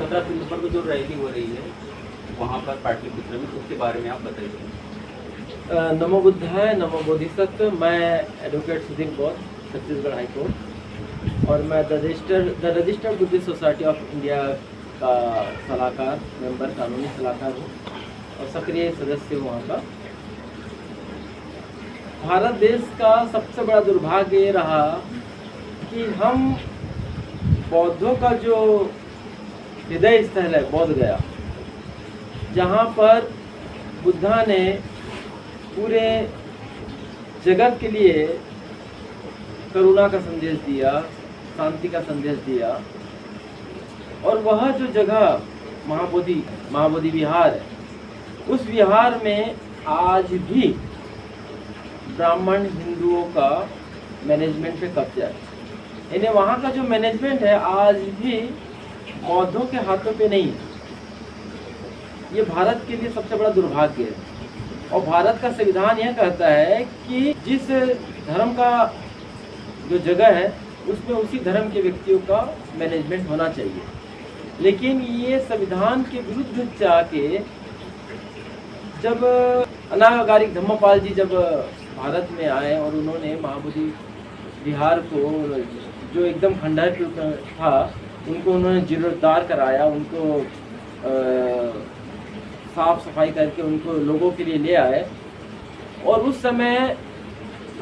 17 सितंबर को जो रैली हो रही है वहाँ पर पाटलिपुत्र में, उसके बारे में आप बताइए। नमो बुद्धाय नमो बोधिसत्व। मैं एडवोकेट सुधीर बौद्ध, छत्तीसगढ़ हाई कोर्ट, और मैं the registered Buddhist society of India का सलाहकार, मेंबर, कानूनी सलाहकार हूँ और सक्रिय सदस्य हूँ वहाँ का। भारत देश का सबसे बड़ा दुर्भाग्य ये रहा कि हम बौद्धों का जो हृदय स्थल है बोध गया, जहाँ पर बुद्धा ने पूरे जगत के लिए करुणा का संदेश दिया, शांति का संदेश दिया, और वह जो जगह महाबोधि विहार है, उस विहार में आज भी ब्राह्मण हिंदुओं का मैनेजमेंट पे कब्जा है। इन्हें वहाँ का जो मैनेजमेंट है आज भी बौद्धों के हाथों पे नहीं है। ये भारत के लिए सबसे बड़ा दुर्भाग्य है। और भारत का संविधान यह कहता है कि जिस धर्म का जो जगह है उसमें उसी धर्म के व्यक्तियों का मैनेजमेंट होना चाहिए। लेकिन ये संविधान के विरुद्ध जाके जब अनागारिक धम्मपाल जी जब भारत में आए और उन्होंने महाबोधि विहार को, जो एकदम खंडहर था, उनको उन्होंने जीर्णोद्धार कराया, उनको साफ सफाई करके उनको लोगों के लिए ले आए। और उस समय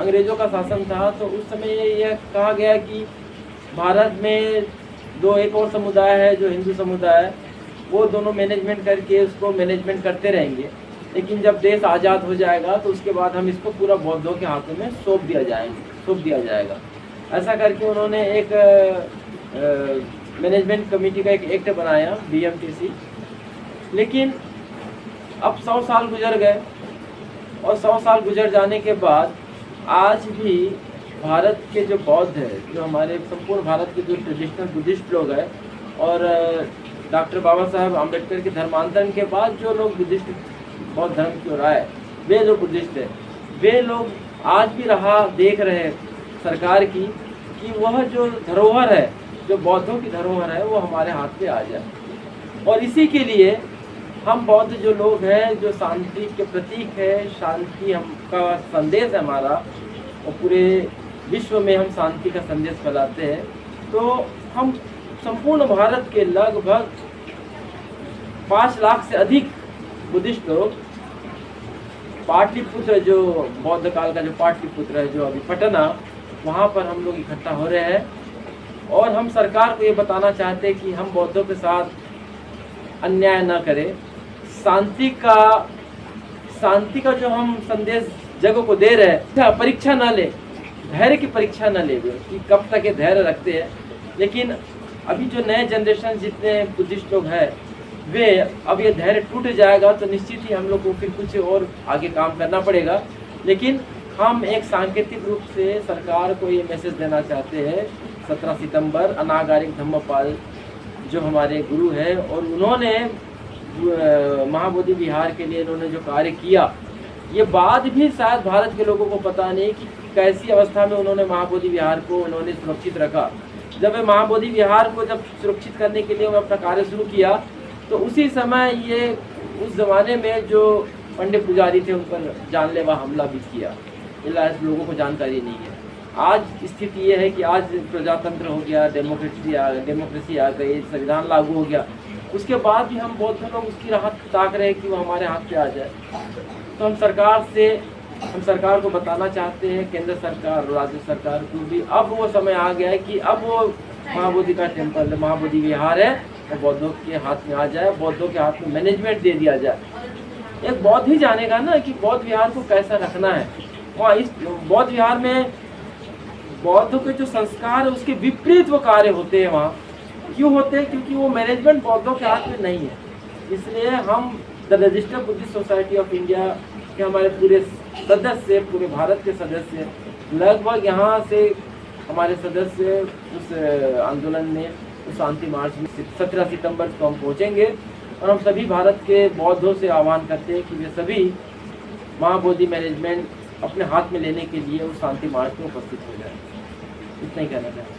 अंग्रेज़ों का शासन था, तो उस समय यह कहा गया कि भारत में एक और समुदाय है जो हिंदू समुदाय है, वो दोनों मैनेजमेंट करके उसको मैनेजमेंट करते रहेंगे, लेकिन जब देश आज़ाद हो जाएगा तो उसके बाद हम इसको पूरा बौद्धों के हाथों में सौंप दिया जाएगा। ऐसा करके उन्होंने एक मैनेजमेंट कमेटी का एक एक्ट बनाया, BMTC। लेकिन अब 100 साल गुजर गए, और 100 साल गुजर जाने के बाद आज भी भारत के जो बौद्ध है, जो हमारे संपूर्ण भारत के जो ट्रेडिशनल बुद्धिस्ट लोग हैं, और डॉक्टर बाबा साहब आम्बेडकर के धर्मांतरण के बाद जो लोग बुद्धिस्ट बौद्ध धर्म की ओर आए, वे जो बुद्धिस्ट है, वे लोग आज भी देख रहे हैं सरकार की कि वह जो धरोहर है, जो बौद्धों की धरोहर है, वो हमारे हाथ पे आ जाए। और इसी के लिए हम बौद्ध जो लोग हैं, जो शांति के प्रतीक है, शांति हम का संदेश है हमारा, और पूरे विश्व में हम शांति का संदेश फैलाते हैं। तो हम संपूर्ण भारत के लगभग 5 लाख से अधिक बुद्धिस्ट लोग पाटलिपुत्र, जो बौद्ध काल का जो पाटलिपुत्र है, जो अभी पटना, वहाँ पर हम लोग इकट्ठा हो रहे हैं। और हम सरकार को ये बताना चाहते हैं कि हम बौद्धों के साथ अन्याय न करें, शांति का जो हम संदेश जगह को दे रहे हैं, परीक्षा ना ले, धैर्य की परीक्षा ना ले कि कब तक ये धैर्य रखते हैं। लेकिन अभी जो नए जनरेशन जितने बुद्धिस्ट लोग हैं, वे अब ये धैर्य टूट जाएगा तो निश्चित ही हम लोग को फिर कुछ और आगे काम करना पड़ेगा। लेकिन हम एक सांकेतिक रूप से सरकार को ये मैसेज देना चाहते हैं, 17 सितंबर अनागारिक धम्मपाल जो हमारे गुरु हैं, और उन्होंने महाबोधि विहार के लिए इन्होंने जो कार्य किया, ये बात भी शायद भारत के लोगों को पता नहीं कि कैसी अवस्था में उन्होंने महाबोधि विहार को उन्होंने सुरक्षित रखा। जब महाबोधि विहार को जब सुरक्षित करने के लिए उन्होंने अपना कार्य शुरू किया, तो उसी समय ये उस ज़माने में जो पंडित पुजारी थे उन पर जानलेवा हमला भी किया। इलाज लोगों को जानकारी नहीं है। आज स्थिति ये है कि आज प्रजातंत्र हो गया, डेमोक्रेसी आ गई, संविधान लागू हो गया, उसके बाद भी हम बौद्ध लोग उसकी राहत ताक रहे हैं कि वो हमारे हाथ पे आ जाए। तो हम सरकार को बताना चाहते हैं, केंद्र सरकार और राज्य सरकार को भी, अब वो समय आ गया है कि अब वो महाबोधि का टेम्पल, महाबोधि विहार है, वो बौद्धों के हाथ में आ जाए, बौद्धों के हाथ में मैनेजमेंट दे दिया जाए। एक बौद्ध ही जानेगा ना कि बौद्ध विहार को कैसा रखना है। वहाँ इस बौद्ध विहार में बौद्धों के जो संस्कार है उसके विपरीत वो कार्य होते हैं। वहाँ क्यों होते हैं? क्योंकि वो मैनेजमेंट बौद्धों के हाथ में नहीं है। इसलिए हम the registered Buddhist society of India के हमारे पूरे सदस्य, पूरे भारत के सदस्य, लगभग यहाँ से हमारे सदस्य उस आंदोलन में, उस शांति मार्च में 17 सितंबर को हम पहुँचेंगे। और हम सभी भारत के बौद्धों से आह्वान करते हैं कि वे सभी महाबोधि मैनेजमेंट अपने हाथ में लेने के लिए उस शांति मार्च में उपस्थित हो जाए। इतना ही कहना चाहते हैं।